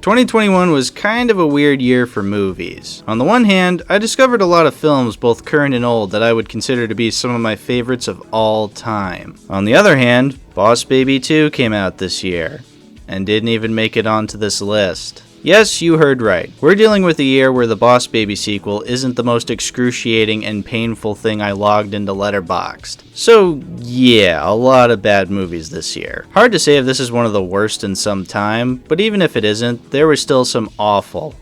...2021 was kind of a weird year for movies. On the one hand, I discovered a lot of films, both current and old, that I would consider to be some of my favorites of all time. On the other hand, Boss Baby 2 came out this year, and didn't even make it onto this list. Yes, you heard right. We're dealing with a year where the Boss Baby sequel isn't the most excruciating and painful thing I logged into Letterboxd. So yeah, a lot of bad movies this year. Hard to say if this is one of the worst in some time, but even if it isn't, there were still some awful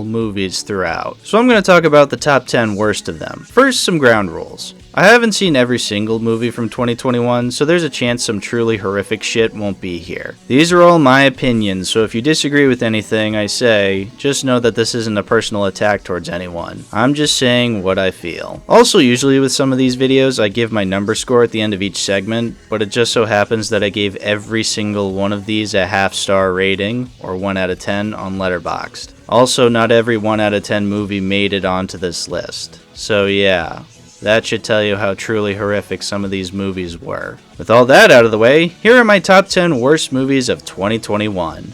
movies throughout. So I'm going to talk about the top 10 worst of them. First, some ground rules. I haven't seen every single movie from 2021, so there's a chance some truly horrific shit won't be here. These are all my opinions, so if you disagree with anything I say, just know that this isn't a personal attack towards anyone. I'm just saying what I feel. Also, usually with some of these videos, I give my number score at the end of each segment, but it just so happens that I gave every single one of these a half-star rating, or 1 out of 10 on Letterboxd. Also, not every 1 out of 10 movie made it onto this list. So yeah. That should tell you how truly horrific some of these movies were. With all that out of the way, here are my top 10 worst movies of 2021.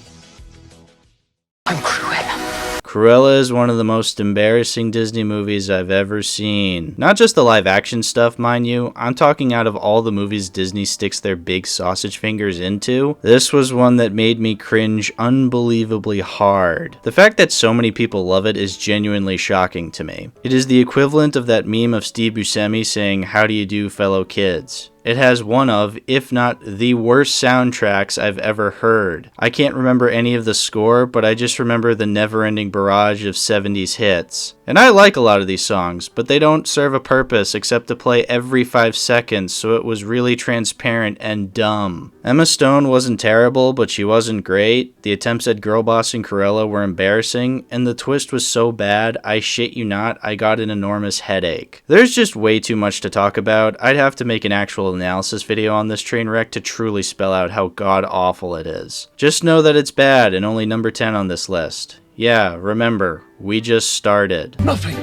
I'm Cruella. Cruella is one of the most embarrassing Disney movies I've ever seen. Not just the live action stuff, mind you, I'm talking out of all the movies Disney sticks their big sausage fingers into. This was one that made me cringe unbelievably hard. The fact that so many people love it is genuinely shocking to me. It is the equivalent of that meme of Steve Buscemi saying, "How do you do, fellow kids?" It has one of, if not the worst soundtracks I've ever heard. I can't remember any of the score, but I just remember the never-ending barrage of 70s hits. And I like a lot of these songs, but they don't serve a purpose except to play every 5 seconds, so it was really transparent and dumb. Emma Stone wasn't terrible, but she wasn't great. The attempts at girl bossing Cruella were embarrassing, and the twist was so bad, I shit you not, I got an enormous headache. There's just way too much to talk about. I'd have to make an actual analysis video on this train wreck to truly spell out how god-awful it is. Just know that it's bad and only number 10 on this list. Yeah, remember, we just started. Nothing.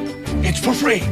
It's for free.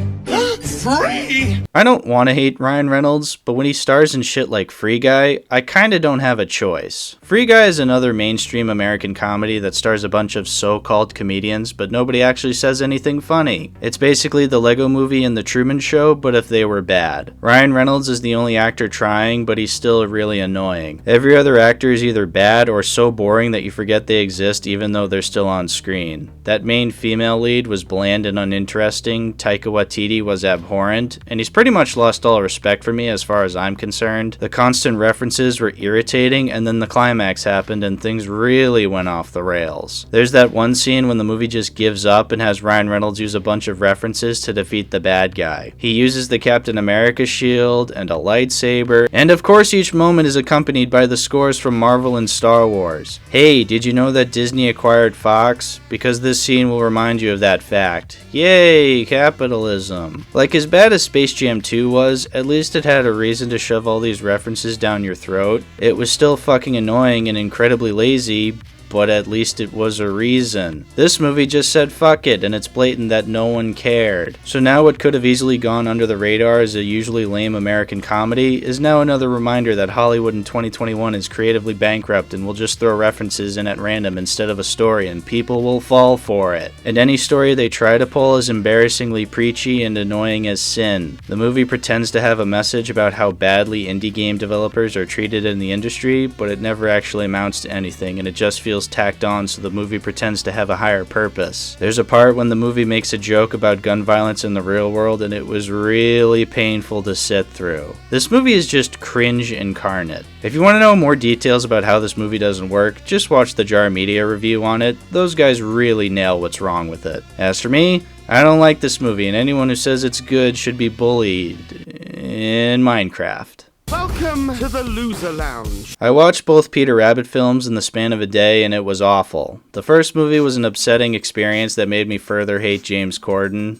Free! I don't want to hate Ryan Reynolds, but when he stars in shit like Free Guy, I kinda don't have a choice. Free Guy is another mainstream American comedy that stars a bunch of so-called comedians, but nobody actually says anything funny. It's basically the Lego Movie and the Truman Show, but if they were bad. Ryan Reynolds is the only actor trying, but he's still really annoying. Every other actor is either bad or so boring that you forget they exist even though they're still on screen. That main female lead was bland and uninteresting, Taika Waititi was abhorrent, and he's pretty much lost all respect for me as far as I'm concerned. The constant references were irritating, and then the climax happened and things really went off the rails. There's that one scene when the movie just gives up and has Ryan Reynolds use a bunch of references to defeat the bad guy. He uses the Captain America shield and a lightsaber, and of course each moment is accompanied by the scores from Marvel and Star Wars. Hey, did you know that Disney acquired Fox? Because this scene will remind you of that fact. Yay, capitalism. Like, as bad as Space Jam 2 was, at least it had a reason to shove all these references down your throat. It was still fucking annoying and incredibly lazy, but at least it was a reason. This movie just said fuck it, and it's blatant that no one cared. So now what could have easily gone under the radar as a usually lame American comedy is now another reminder that Hollywood in 2021 is creatively bankrupt and will just throw references in at random instead of a story, and people will fall for it. And any story they try to pull is embarrassingly preachy and annoying as sin. The movie pretends to have a message about how badly indie game developers are treated in the industry, but it never actually amounts to anything, and it just feels tacked on so the movie pretends to have a higher purpose. There's a part when the movie makes a joke about gun violence in the real world, and it was really painful to sit through. This movie is just cringe incarnate. If you want to know more details about how this movie doesn't work, just watch the Jar Media review on it. Those guys really nail what's wrong with it. As for me, I don't like this movie, and anyone who says it's good should be bullied in Minecraft. Welcome to the Loser Lounge. I watched both Peter Rabbit films in the span of a day, and it was awful. The first movie was an upsetting experience that made me further hate James Corden.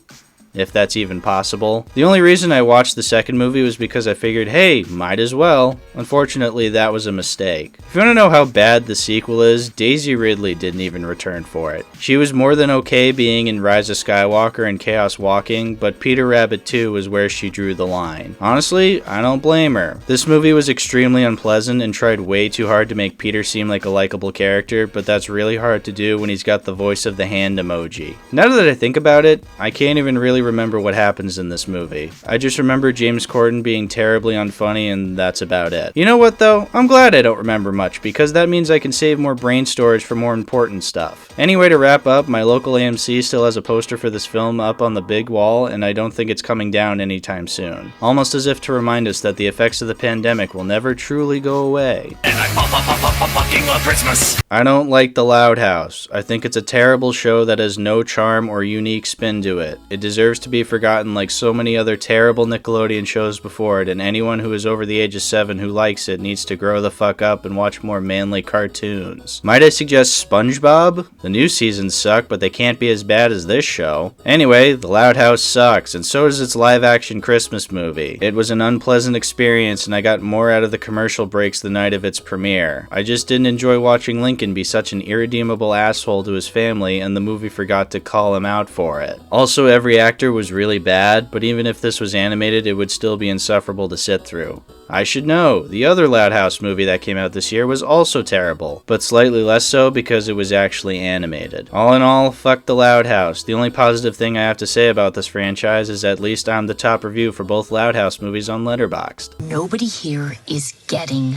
if that's even possible. The only reason I watched the second movie was because I figured, hey, might as well. Unfortunately, that was a mistake. If you want to know how bad the sequel is, Daisy Ridley didn't even return for it. She was more than okay being in Rise of Skywalker and Chaos Walking, but Peter Rabbit 2 was where she drew the line. Honestly, I don't blame her. This movie was extremely unpleasant and tried way too hard to make Peter seem like a likable character, but that's really hard to do when he's got the voice of the hand emoji. Now that I think about it, I can't even really remember what happens in this movie. I just remember James Corden being terribly unfunny, and that's about it. You know what though? I'm glad I don't remember much, because that means I can save more brain storage for more important stuff. Anyway, to wrap up, my local AMC still has a poster for this film up on the big wall, and I don't think it's coming down anytime soon. Almost as if to remind us that the effects of the pandemic will never truly go away. And I fucking love Christmas. I don't like The Loud House. I think it's a terrible show that has no charm or unique spin to it. It deserves to be forgotten like so many other terrible Nickelodeon shows before it, and anyone who is over the age of 7 who likes it needs to grow the fuck up and watch more manly cartoons. Might I suggest SpongeBob? The new seasons suck, but they can't be as bad as this show. Anyway, The Loud House sucks, and so does its live-action Christmas movie. It was an unpleasant experience, and I got more out of the commercial breaks the night of its premiere. I just didn't enjoy watching Lincoln be such an irredeemable asshole to his family, and the movie forgot to call him out for it. Also, every actor was really bad, but even if this was animated, it would still be insufferable to sit through. I should know, the other Loud House movie that came out this year was also terrible, but slightly less so because it was actually animated. All in all, fuck The Loud House. The only positive thing I have to say about this franchise is at least I'm the top review for both Loud House movies on Letterboxd. Nobody here is getting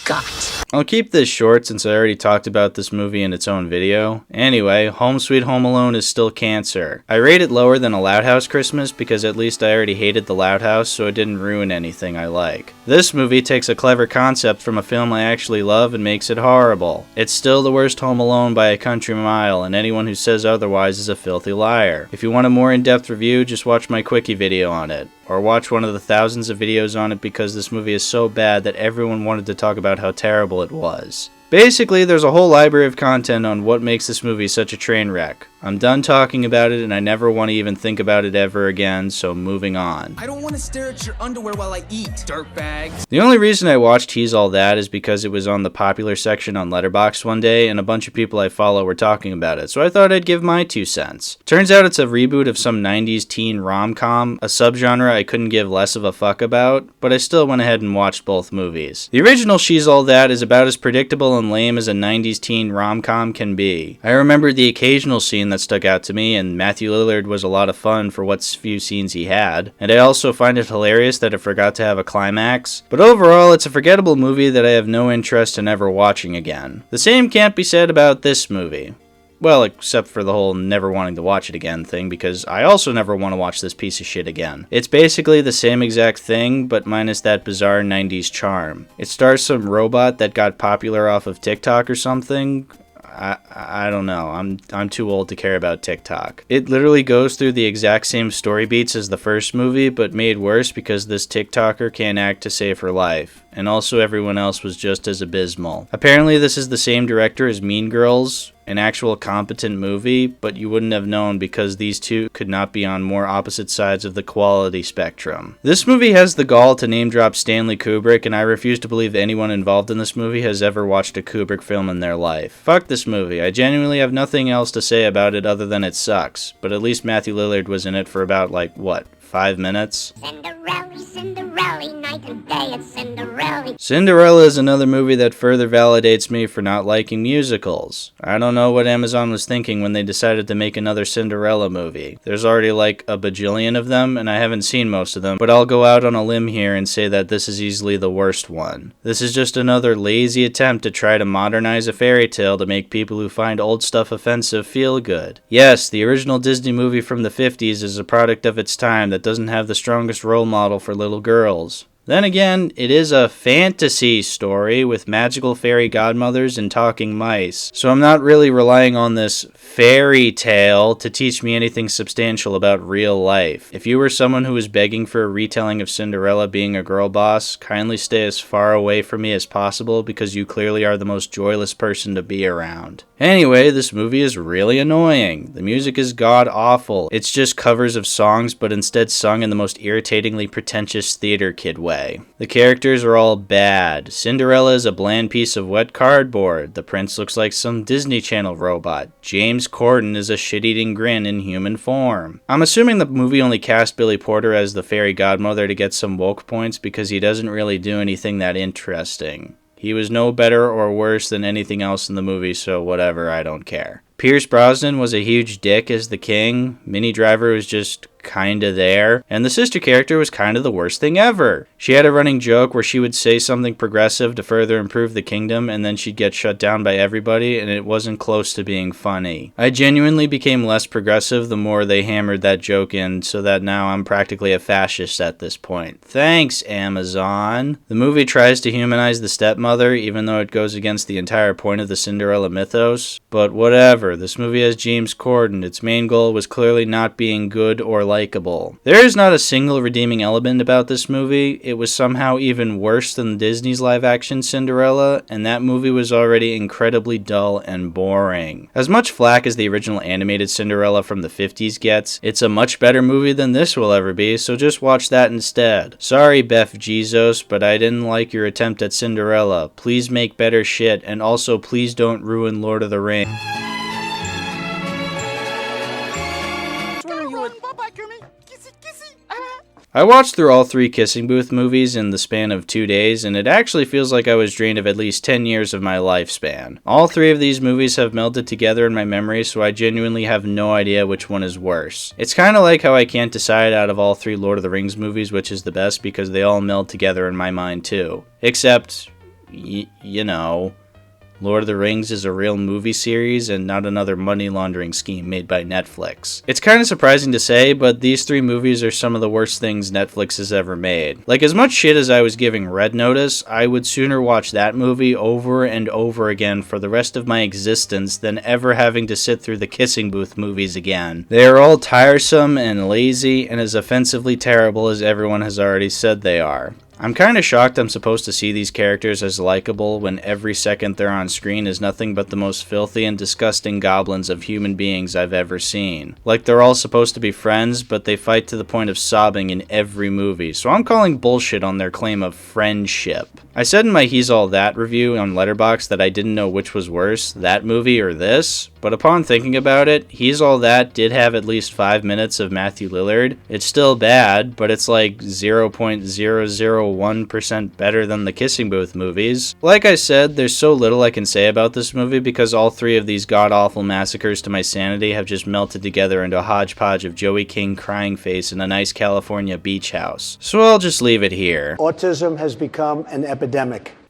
got. I'll keep this short since I already talked about this movie in its own video. Anyway, Home Sweet Home Alone is still cancer. I rate it lower than A Loud House Christmas because at least I already hated The Loud House, so it didn't ruin anything I like. This movie takes a clever concept from a film I actually love and makes it horrible. It's still the worst Home Alone by a country mile, and anyone who says otherwise is a filthy liar. If you want a more in-depth review, just watch my quickie video on it. Or watch one of the thousands of videos on it because this movie is so bad that everyone wanted to talk about how terrible it was. Basically, there's a whole library of content on what makes this movie such a train wreck. I'm done talking about it and I never want to even think about it ever again, so moving on. I don't want to stare at your underwear while I eat, dirtbags. The only reason I watched He's All That is because it was on the popular section on Letterboxd one day and a bunch of people I follow were talking about it, so I thought I'd give my 2 cents. Turns out it's a reboot of some 90s teen rom-com, a subgenre I couldn't give less of a fuck about, but I still went ahead and watched both movies. The original She's All That is about as predictable and lame as a 90s teen rom-com can be. I remember the occasional scene that stuck out to me, and Matthew Lillard was a lot of fun for what few scenes he had, and I also find it hilarious that it forgot to have a climax, but overall it's a forgettable movie that I have no interest in ever watching again. The same can't be said about this movie. Well, except for the whole never wanting to watch it again thing, because I also never want to watch this piece of shit again. It's basically the same exact thing, but minus that bizarre 90s charm. It stars some robot that got popular off of TikTok or something. I don't know. I'm too old to care about TikTok. It literally goes through the exact same story beats as the first movie, but made worse because this TikToker can't act to save her life. And also everyone else was just as abysmal. Apparently this is the same director as Mean Girls, an actual competent movie, but you wouldn't have known because these two could not be on more opposite sides of the quality spectrum. This movie has the gall to name drop Stanley Kubrick, and I refuse to believe anyone involved in this movie has ever watched a Kubrick film in their life. Fuck this movie. I genuinely have nothing else to say about it other than it sucks, but at least Matthew Lillard was in it for about, 5 minutes? Cinderella, Cinderella, night and day it's Cinderella. Cinderella is another movie that further validates me for not liking musicals. I don't know what Amazon was thinking when they decided to make another Cinderella movie. There's already a bajillion of them, and I haven't seen most of them, but I'll go out on a limb here and say that this is easily the worst one. This is just another lazy attempt to try to modernize a fairy tale to make people who find old stuff offensive feel good. Yes, the original Disney movie from the 50s is a product of its time that doesn't have the strongest role model for little girls. Then again, it is a fantasy story with magical fairy godmothers and talking mice, so I'm not really relying on this fairy tale to teach me anything substantial about real life. If you were someone who was begging for a retelling of Cinderella being a girl boss, kindly stay as far away from me as possible because you clearly are the most joyless person to be around. Anyway, this movie is really annoying. The music is god-awful. It's just covers of songs, but instead sung in the most irritatingly pretentious theater kid way. The characters are all bad. Cinderella is a bland piece of wet cardboard. The prince looks like some Disney Channel robot. James Corden is a shit-eating grin in human form. I'm assuming the movie only cast Billy Porter as the fairy godmother to get some woke points because he doesn't really do anything that interesting. He was no better or worse than anything else in the movie, so whatever, I don't care. Pierce Brosnan was a huge dick as the king. Minnie Driver was just kinda there, and the sister character was kinda the worst thing ever. She had a running joke where she would say something progressive to further improve the kingdom, and then she'd get shut down by everybody, and it wasn't close to being funny. I genuinely became less progressive the more they hammered that joke in, so that now I'm practically a fascist at this point. Thanks, Amazon. The movie tries to humanize the stepmother, even though it goes against the entire point of the Cinderella mythos, but whatever. This movie has James Corden. Its main goal was clearly not being good or likable. There is not a single redeeming element about this movie. It was somehow even worse than Disney's live-action Cinderella, and that movie was already incredibly dull and boring. As much flack as the original animated Cinderella from the 50s gets, it's a much better movie than this will ever be, so just watch that instead. Sorry, Beth Jesus, but I didn't like your attempt at Cinderella. Please make better shit, and also please don't ruin Lord of the Rings. I watched through all 3 Kissing Booth movies in the span of 2 days, and it actually feels like I was drained of at least 10 years of my lifespan. All 3 of these movies have melded together in my memory, so I genuinely have no idea which one is worse. It's kinda like how I can't decide out of all 3 Lord of the Rings movies which is the best because they all meld together in my mind too. Except, you know, Lord of the Rings is a real movie series and not another money laundering scheme made by Netflix. It's kind of surprising to say, but these 3 movies are some of the worst things Netflix has ever made. Like, as much shit as I was giving Red Notice, I would sooner watch that movie over and over again for the rest of my existence than ever having to sit through the Kissing Booth movies again. They are all tiresome and lazy and as offensively terrible as everyone has already said they are. I'm kinda shocked I'm supposed to see these characters as likable when every second they're on screen is nothing but the most filthy and disgusting goblins of human beings I've ever seen. Like they're all supposed to be friends, but they fight to the point of sobbing in every movie, so I'm calling bullshit on their claim of friendship. I said in my He's All That review on Letterboxd that I didn't know which was worse, that movie or this, but upon thinking about it, He's All That did have at least 5 minutes of Matthew Lillard. It's still bad, but it's like 0.001% better than the Kissing Booth movies. Like I said, there's so little I can say about this movie because all 3 of these god-awful massacres to my sanity have just melted together into a hodgepodge of Joey King crying face in a nice California beach house. So I'll just leave it here. Autism has become an epidemic.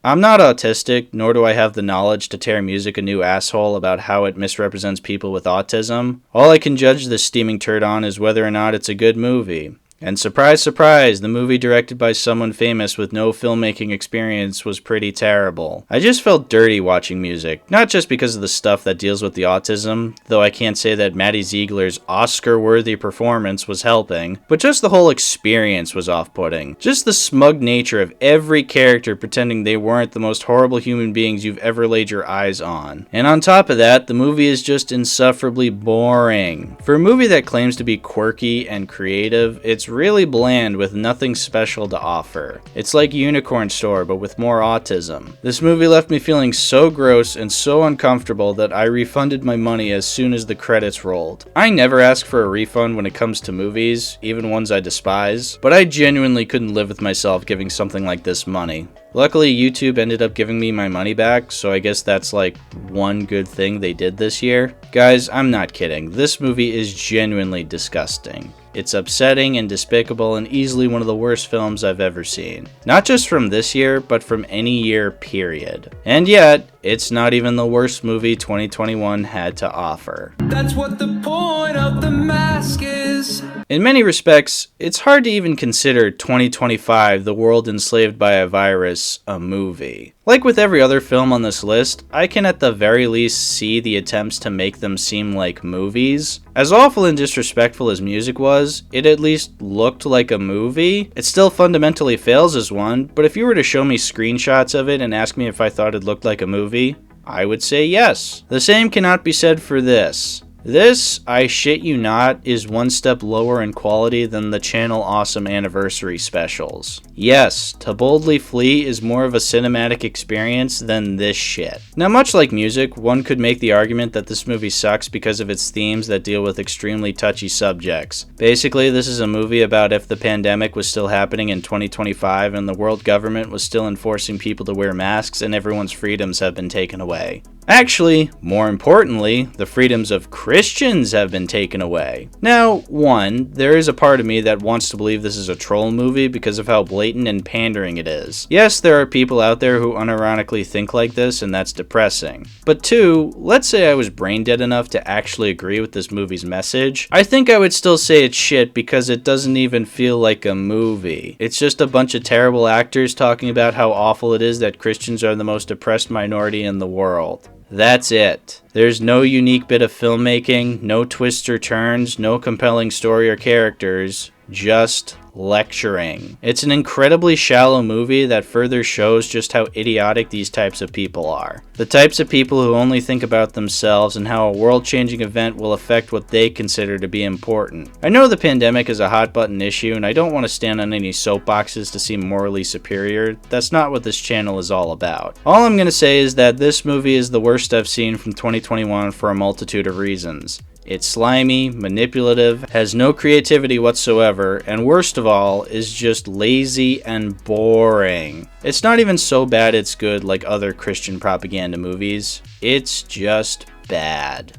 I'm not autistic, nor do I have the knowledge to tear music a new asshole about how it misrepresents people with autism. All I can judge this steaming turd on is whether or not it's a good movie. And surprise, surprise, the movie directed by someone famous with no filmmaking experience was pretty terrible. I just felt dirty watching music, not just because of the stuff that deals with the autism, though I can't say that Maddie Ziegler's Oscar-worthy performance was helping, but just the whole experience was off-putting. Just the smug nature of every character pretending they weren't the most horrible human beings you've ever laid your eyes on. And on top of that, the movie is just insufferably boring. For a movie that claims to be quirky and creative, it's really bland with nothing special to offer. It's like Unicorn Store, but with more autism. This movie left me feeling so gross and so uncomfortable that I refunded my money as soon as the credits rolled. I never ask for a refund when it comes to movies, even ones I despise, but I genuinely couldn't live with myself giving something like this money. Luckily, YouTube ended up giving me my money back, so I guess that's like one good thing they did this year. Guys, I'm not kidding. This movie is genuinely disgusting. It's upsetting and despicable and easily one of the worst films I've ever seen. Not just from this year, but from any year, period. And yet, it's not even the worst movie 2021 had to offer. That's what the point of the mask is. In many respects, it's hard to even consider 2025, The World Enslaved by a Virus, a movie. Like with every other film on this list, I can at the very least see the attempts to make them seem like movies. As awful and disrespectful as music was, it at least looked like a movie. It still fundamentally fails as one, but if you were to show me screenshots of it and ask me if I thought it looked like a movie, I would say yes. The same cannot be said for this. This, I shit you not, is one step lower in quality than the Channel Awesome Anniversary specials. Yes, To Boldly Flee is more of a cinematic experience than this shit. Now, much like music, one could make the argument that this movie sucks because of its themes that deal with extremely touchy subjects. Basically, this is a movie about if the pandemic was still happening in 2025 and the world government was still enforcing people to wear masks and everyone's freedoms have been taken away. Actually, more importantly, the freedoms of Christians have been taken away. Now, one, there is a part of me that wants to believe this is a troll movie because of how blatant and pandering it is. Yes, there are people out there who unironically think like this, and that's depressing. But two, let's say I was brain dead enough to actually agree with this movie's message. I think I would still say it's shit because it doesn't even feel like a movie. It's just a bunch of terrible actors talking about how awful it is that Christians are the most oppressed minority in the world. That's it. There's no unique bit of filmmaking, no twists or turns, no compelling story or characters, just lecturing. It's an incredibly shallow movie that further shows just how idiotic these types of people are. The types of people who only think about themselves and how a world-changing event will affect what they consider to be important. I know the pandemic is a hot-button issue, and I don't want to stand on any soapboxes to seem morally superior. That's not what this channel is all about. All I'm going to say is that this movie is the worst I've seen from 2021 for a multitude of reasons. It's slimy, manipulative, has no creativity whatsoever, and worst of all, is just lazy and boring. It's not even so bad it's good like other Christian propaganda movies. It's just bad.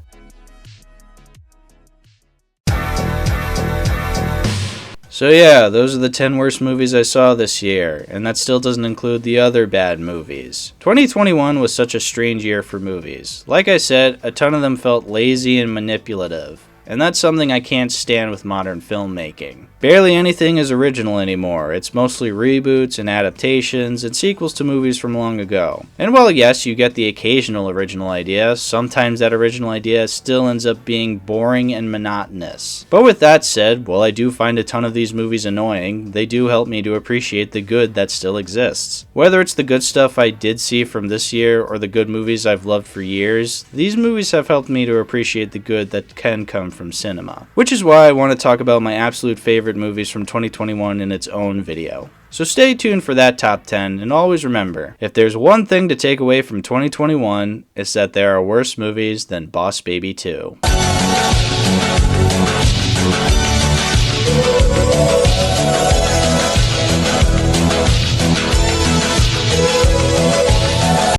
So yeah, those are the 10 worst movies I saw this year, and that still doesn't include the other bad movies. 2021 was such a strange year for movies. Like I said, a ton of them felt lazy and manipulative, and that's something I can't stand with modern filmmaking. Barely anything is original anymore. It's mostly reboots and adaptations and sequels to movies from long ago. And while yes, you get the occasional original idea, sometimes that original idea still ends up being boring and monotonous. But with that said, while I do find a ton of these movies annoying, they do help me to appreciate the good that still exists. Whether it's the good stuff I did see from this year or the good movies I've loved for years, these movies have helped me to appreciate the good that can come from cinema. Which is why I want to talk about my absolute favorite movies from 2021 in its own video. So stay tuned for that top 10, and always remember, if there's one thing to take away from 2021, it's that there are worse movies than Boss Baby 2.